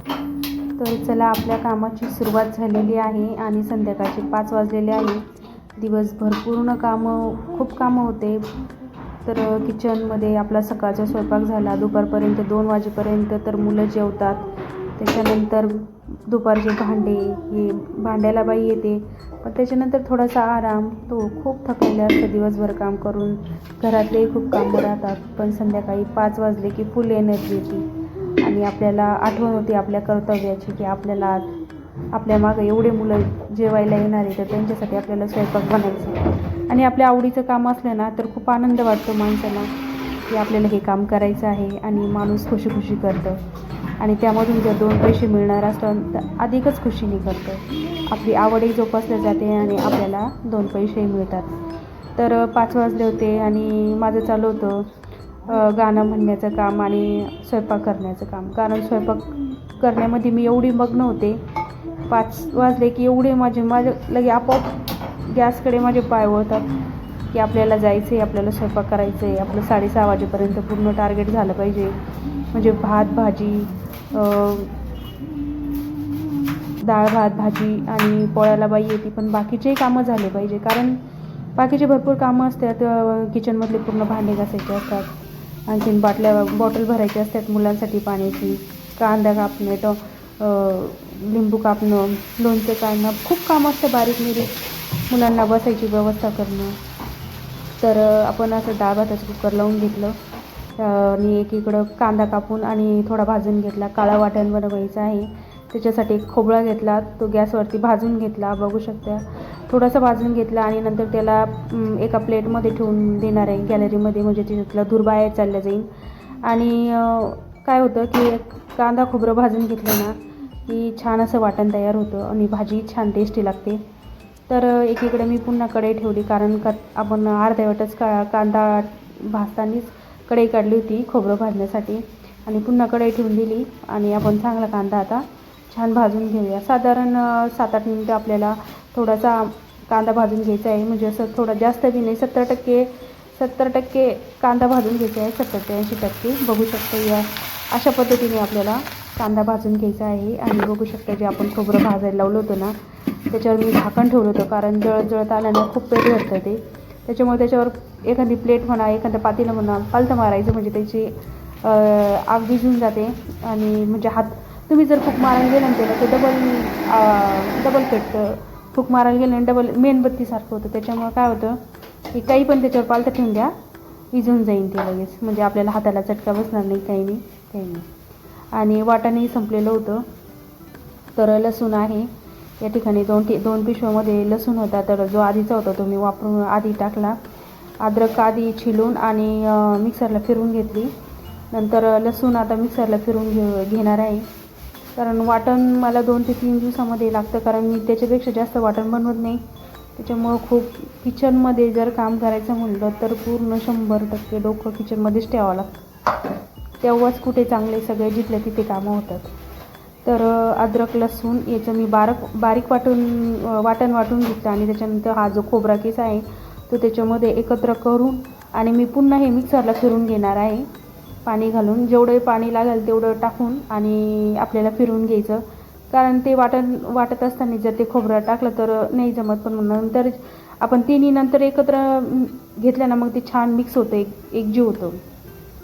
तर चला, आपल्या कामाची सुरुवात झालेली आहे आणि संध्याकाळचे 5 वाजलेले आहे. दिवसभर पूर्ण खूप कामं होते. तर किचनमध्ये आपला सकाळचा स्वयंपाक झाला. दुपारपर्यंत 2 वाजेपर्यंत तर मुलं जेवतात. त्याच्यानंतर दुपारचे भांडे, हे भांड्याला बाई येते. पण त्याच्यानंतर थोडासा आराम. तो खूप थकलेले असतं दिवसभर काम करून. घरातलेही खूप कामं राहतात. पण संध्याकाळी 5 वाजले की फुल एनर्जी येते आणि आपल्याला आठवण होते आपल्या कर्तव्याची, की आपल्याला आपल्या मागं एवढे मुलं जेवायला येणार आहे, तर त्यांच्यासाठी आपल्याला स्वयंपाक बनायचा. आणि आपल्या आवडीचं काम असलं ना, तर खूप आनंद वाटतो माणसाला, की आपल्याला हे काम करायचं आहे आणि माणूस खुशी खुशी करतं. आणि त्यामधून जर 2 पैसे मिळणार असलं तर अधिकच खुशीने करतं. आपली आवडही जोपासली जाते आणि आपल्याला 2 पैसेही मिळतात. तर 5 वाजले होते आणि माझं चालू होतं गाणं म्हणण्याचं काम आणि स्वयंपाक करण्याचं काम. कारण स्वयंपाक करण्यामध्ये मी एवढी मग्न होते. 5 वाजले की एवढे माझे लगे आपोआप गॅसकडे माझे पाय वळतात, की आपल्याला जायचं आहे, आपल्याला स्वयंपाक करायचं आहे. आपलं 6:30 वाजेपर्यंत पूर्ण टार्गेट झालं पाहिजे. म्हणजे भात, भाजी, डाळ भात, भाजी आणि पोळ्याला बाई येते, पण बाकीचेही कामं झाले पाहिजे. कारण बाकीचे भरपूर कामं असतात. किचनमधले पूर्ण भांडे घासायचे असतात. आणखीन बॉटल भरायची असतात मुलांसाठी पाण्याची, कांदा कापणे, लिंबू कापणं, लोणचं काढणं, खूप कामं असतं बारीक निरीक. मुलांना बसायची व्यवस्था करणं. तर आपण असं डाळ भाताचं कुकर लावून घेतलं आणि एकीकडं कांदा कापून आणि थोडा भाजून घेतला. काळं वाटण बनवायचं आहे, त्याच्यासाठी एक खोबळा घेतला, तो गॅसवरती भाजून घेतला. बघू शकता, थोडासा भाजून घेतला आणि नंतर त्याला एका प्लेटमध्ये ठेवून देणार आहे गॅलरीमध्ये, म्हणजे त्याच्यातला धूर बाहेर चालला जाईल. आणि काय होतं की कांदा खोबरं भाजून घेतलं ना की छान असं वाटण तयार होतं आणि भाजी छान टेस्टी लागते. तर एकीकडे मी पुन्हा कढई ठेवली, कारण आपण अर्ध्यावटच कांदा भाजतानीच कढई काढली होती खोबरं भाजण्यासाठी. आणि पुन्हा कढई ठेवून दिली आणि आपण चांगला कांदा आता छान भाजून घेऊया. साधारण 7-8 मिनटं आपल्याला थोडासा कांदा भाजून घ्यायचा आहे. म्हणजे असं थोडा जास्त बी नाही, 70% कांदा भाजून घ्यायचा आहे, 70 ते 80%. बघू शकता, या अशा पद्धतीने आपल्याला कांदा भाजून घ्यायचा आहे. आणि बघू शकता, जे आपण खोबरं भाजायला लावलं होतं ना, त्याच्यावर मी झाकण ठेवलं होतं, कारण जळत आलं ना खूप पेट भरतं ते. त्याच्यामुळे त्याच्यावर एखादी प्लेट म्हणा, एखादं पातेलं म्हणा, पालथं मारायचं, म्हणजे त्याची आग भिजून जाते. आणि म्हणजे तुम्ही जर फूक मारायला गेलं ना त्याला, ते डबल पेटतं. फूक मारायला गेलं डबल मेणबत्तीसारखं होतं. त्याच्यामुळे काय होतं की काही पण त्याच्यावर पालथं ठेवून द्या, विझून जाईन ते लगेच. म्हणजे आपल्याला हाताला चटका बसणार नाही, काही नाही. आणि वाटाणेही संपलेलं होतं. तर लसूण आहे या ठिकाणी, 2 पिशव्यामध्ये लसूण होता. तर जो आधीचा होता तो मी वापरून आधी टाकला. अद्रक आधी छिलून आणि मिक्सरला फिरवून घेतली. नंतर लसूण आता मिक्सरला फिरवून घेणार आहे. कारण वाटण मला 2 ते 3 दिवसामध्ये लागतं, कारण मी त्याच्यापेक्षा जास्त वाटण बनवत नाही. त्याच्यामुळं खूप किचनमध्ये जर काम करायचं म्हणलं तर पूर्ण 100% डोकं किचनमध्येच ठेवावं लागतं. तेव्हाच कुठे चांगले सगळे जिथल्या तिथे कामं होतात. तर अद्रक लसूण याचं मी बारीक वाटण वाटून घेतलं. आणि त्याच्यानंतर हा जो खोबरा केस आहे तो त्याच्यामध्ये एकत्र करून आणि मी पुन्हा हे मिक्सरला फिरून घेणार आहे, पाणी घालून. जेवढं पाणी लागेल तेवढं टाकून आणि आपल्याला फिरवून घ्यायचं. कारण ते वाटत असताना जर ते खोबरं टाकलं तर नाही जमत. पण नंतर आपण तिन्ही नंतर एकत्र घेतलं ना, मग ते छान मिक्स होतं, एकजीव होतं.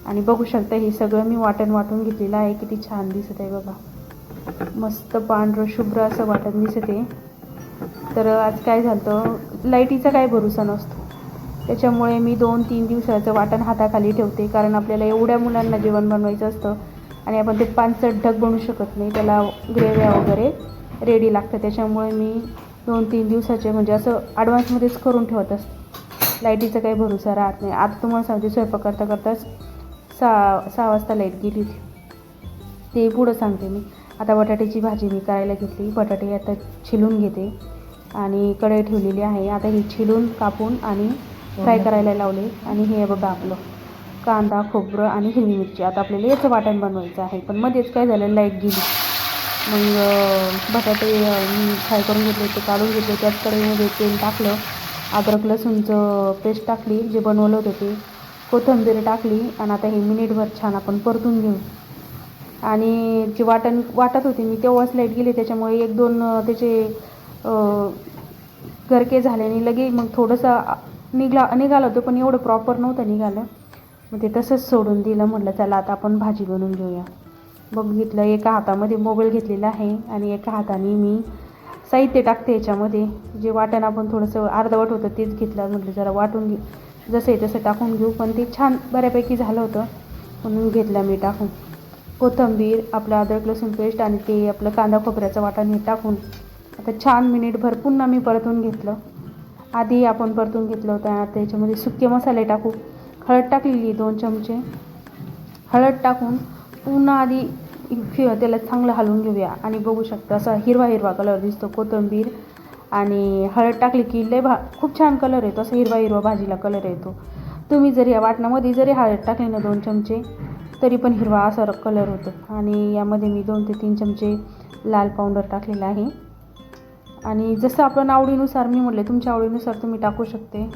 आणि बघू शकता, हे सगळं मी वाटून घेतलेलं आहे. किती छान दिसत आहे बघा, मस्त पांढरं शुभ्र असं वाटण दिसत आहे. तर आज काय झालं, लाईटीचा काय भरोसा नसतो. त्याच्यामुळे मी 2-3 दिवसाचं वाटण हाताखाली ठेवते, कारण आपल्याला एवढ्या मुलांना जेवण बनवायचं असतं आणि आपण ते पानसट ढग बनवू शकत नाही. त्याला ग्रेव्या वगैरे रेडी लागतं. त्याच्यामुळे मी 2-3 दिवसाचे म्हणजे असं ॲडव्हान्समध्येच करून ठेवत असते. लाईटीचा काही भरोसा राहत नाही. आता तुम्हाला सांगते, स्वयंपाक करताच 6 वाजता लाईट गेली होती. ते पुढं सांगते मी. आता बटाट्याची भाजी मी करायला घेतली. बटाटे आता छिलून घेते आणि कढई ठेवलेली आहे. आता हे छिलून कापून आणि फ्राय करायला लावले. आणि हे बघा, आपलं कांदा खोबरं आणि हिरवी मिरची. आता आपल्याला याचं वाटण बनवायचं आहे. पण मध्येच काय झालं, लाईट गेली. मग बटाटे मी फ्राय करून घेतले, ते काढून घेतले. त्याच कढईमध्ये तेल टाकलं, अद्रक लसूणचं पेस्ट टाकली जे बनवलं होतं ते, कोथिंबीर टाकली. आणि आता हे मिनिटभर छान आपण परतून घेऊ. आणि जे वाटत होते मी तेव्हाच लाईट गेली, त्याच्यामुळे 1-2 त्याचे गरके झाले आणि लगे मग थोडंसं निघालं होतं, पण एवढं प्रॉपर नव्हतं निघालं. मग ते तसंच सोडून दिलं. म्हटलं चला आता आपण भाजी बनवून घेऊया. बघितलं एका हातामध्ये मोबाईल घेतलेला आहे आणि एका हाताने मी साहित्य टाकते याच्यामध्ये. जे वाटण आपण थोडंसं अर्धवट होतं तेच घेतलं. म्हटलं जरा वाटून जसं आहे तसं टाकून घेऊ. पण ते छान बऱ्यापैकी झालं होतं म्हणून घेतलं मी टाकून. कोथिंबीर, आपलं अद्रक लसूण पेस्ट आणि ते आपलं कांदा खोबऱ्याचं वाटण हे टाकून आता छान मिनिटभर पुन्हा मी परतून घेतलं. आधी आपण परतून घेतलं होतं. आता याच्यामध्ये सुके मसाले टाकू. हळद टाकलेली 2 चमचे. हळद टाकून पुन्हा आधी त्याला चांगलं हलवून घेऊया. आणि बघू शकता असा हिरवा कलर दिसतो. कोथिंबीर आणि हळद टाकली की खूप छान कलर येतो. असा हिरवा भाजीला कलर येतो. तुम्ही जर या वाटणामध्ये जरी हळद टाकली ना 2 चमचे तरी पण हिरवा असा कलर होतो. आणि यामध्ये मी 2 ते 3 चमचे लाल पावडर टाकलेला आहे. आणि जसं आपण आवडीनुसार, मी म्हटले तुमच्या आवडीनुसार तुम्ही टाकू शकते.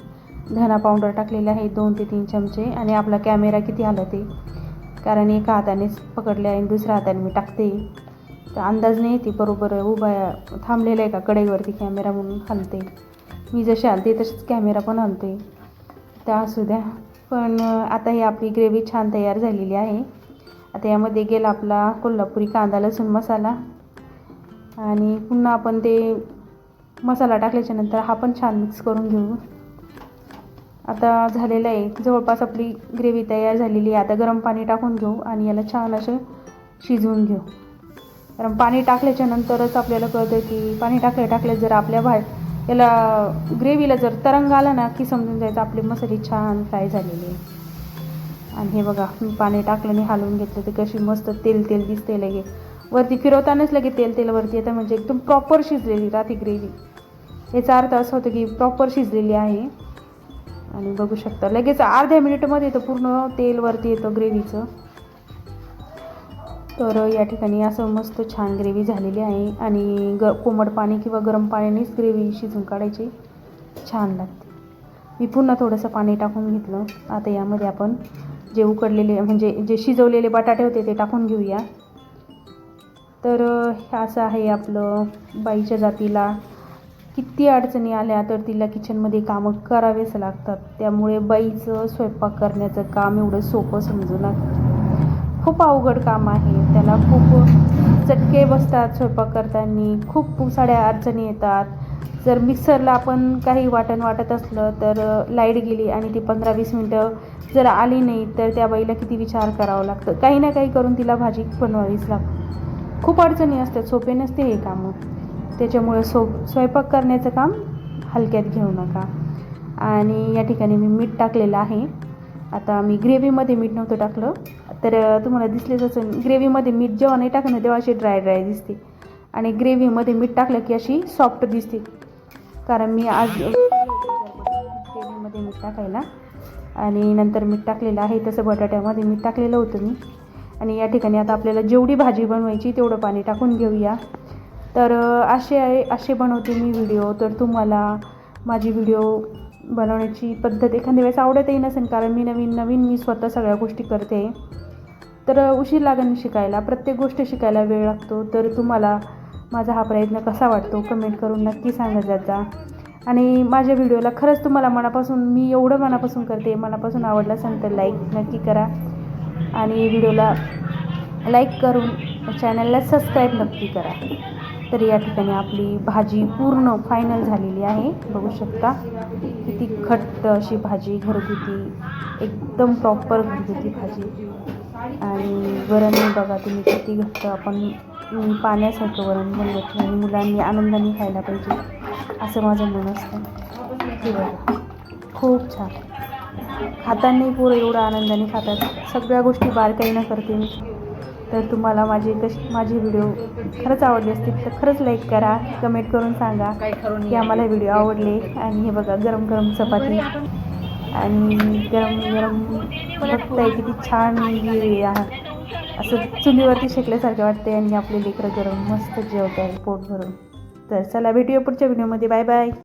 धना पावडर टाकलेला आहे 2 ते 3 चमचे. आणि आपला कॅमेरा किती हलत आहे, कारण एका हातानेच पकडले आणि दुसऱ्या हाताने मी टाकते, तर अंदाज नाही येते बरोबर उभा थांबलेला आहे का कडेवरती कॅमेरा म्हणून हलते. मी जसे हलते तसेच कॅमेरा पण हलते, त्या असू द्या. पण आता ही आपली ग्रेव्ही छान तयार झालेली आहे. आता यामध्ये गेला आपला कोल्हापुरी कांदा लसूण मसाला. आणि पुन्हा आपण ते मसाला टाकल्याच्यानंतर हा पण छान मिक्स करून घेऊ. आता झालेलं आहे, जवळपास आपली ग्रेव्ही तयार झालेली आहे. आता गरम पाणी टाकून घेऊ आणि याला छान असं शिजवून घेऊ. गरम पाणी टाकल्याच्यानंतरच आपल्याला कळतं की पाणी टाकल्या जर आपल्या याला ग्रेव्हीला जर तरंग आला ना की समजून जायचं आपले मसाले छान फ्राय झालेले आहे. आणि हे बघा मी पाणी टाकलं आणि हलवून घेतलं, ते कशी मस्त तेल दिसते. लगे वरती फिरवतानाच लगे तेल वरती येतं, म्हणजे एकदम प्रॉपर शिजलेली राहते ग्रेव्ही. याचा अर्थ असं होतं की प्रॉपर शिजलेली आहे. आणि बघू शकता लगेच अर्ध्या मिनिटमध्ये तर पूर्ण तेल वरती येतं ग्रेव्हीचं. तर या ठिकाणी असं मस्त छान ग्रेव्ही झालेली आहे. आणि कोमट पाणी किंवा गरम पाण्यानेच ग्रेव्ही शिजून काढायची, छान लागते. मी पुन्हा थोडंसं पाणी टाकून घेतलं. आता यामध्ये आपण जे उकडलेले म्हणजे जे शिजवलेले बटाटे होते ते टाकून घेऊया. तर असं आहे आपलं. बाईच्या जातीला किती अडचणी आल्या तर तिला किचनमध्ये कामं करावेच लागतात. त्यामुळे बाईचं स्वयंपाक करण्याचं काम एवढं सोपं समजू नका. खूप अवघड काम आहे. त्याला खूप चटके बसतात स्वयंपाक करताना. खूप साऱ्या अडचणी येतात. जर मिक्सरला आपण काही वाटण वाटत असलं तर लाईट गेली आणि ती 15-20 मिनटं जर आली नाही तर त्या बाईला किती विचार करावं लागतं. काही ना काही करून तिला भाजी बनवावीच लागते. खूप अडचणी असतात, सोपे नसते हे कामं. त्याच्यामुळे स्वयंपाक करण्याचं काम हलक्यात घेऊ नका. आणि या ठिकाणी मी मीठ टाकलेलं आहे. आता मी ग्रेव्हीमध्ये मीठ नव्हतं टाकलं, तर तुम्हाला दिसलेच असं ग्रेव्हीमध्ये मीठ जेव्हा नाही टाकलं ना तेव्हा अशी ड्राय दिसते. आणि ग्रेव्हीमध्ये मीठ टाकलं की अशी सॉफ्ट दिसते, कारण मी आज ग्रेव्हीमध्ये मीठ टाकायला आणि नंतर मीठ टाकलेलं आहे. तसं बटाट्यामध्ये मीठ टाकलेलं होतं मी. आणि या ठिकाणी आता आपल्याला जेवढी भाजी बनवायची तेवढं पाणी टाकून घेऊया. तर असे बनवते मी व्हिडिओ. तर तुम्हाला माझी व्हिडिओ बनवण्याची पद्धत एखाद्या वेळेस आवडतही नसेल, कारण मी नवीन मी स्वतः सगळ्या गोष्टी करते, तर उशीर लागेल शिकायला. प्रत्येक गोष्ट शिकायला वेळ लागतो. तर तुम्हाला माझा हा प्रयत्न कसा वाटतो कमेंट करून नक्की सांगत जा. आणि माझ्या व्हिडिओला खरंच तुम्हाला मनापासून, मी एवढं मनापासून करते, मनापासून आवडलं असेल तर लाईक नक्की करा. आणि व्हिडिओला लाईक करून चॅनलला सबस्क्राईब नक्की करा. तर या ठिकाणी आपली भाजी पूर्ण फायनल झालेली आहे. बघू शकता किती घट्ट अशी भाजी, घरगुती एकदम प्रॉपर घरगुती भाजी. आणि वरण बघा तुम्ही किती घट्ट, आपण पाण्यासारखं वरण बनवत आणि मुलांनी आनंदाने खायला पाहिजे असं माझं मन असतं. हे बघा खूप छान खाताना पोरं एवढं आनंदाने खातात. सगळ्या गोष्टी बारकाईनं करते मी. तर तुम्हाला माझी व्हिडिओ खरंच आवडली असतील तर खरंच लाईक करा, कमेंट करून सांगा की आम्हाला व्हिडिओ आवडले. आणि हे बघा गरम गरम चपाती आणि गरम बघताय किती छान असं चुलीवरती शेकल्यासारखं वाटते. आणि आपले लेकरं गरम मस्त जेवत आहे पोट भरून. तर चला भेटूया पुढच्या व्हिडिओमध्ये. Bye bye.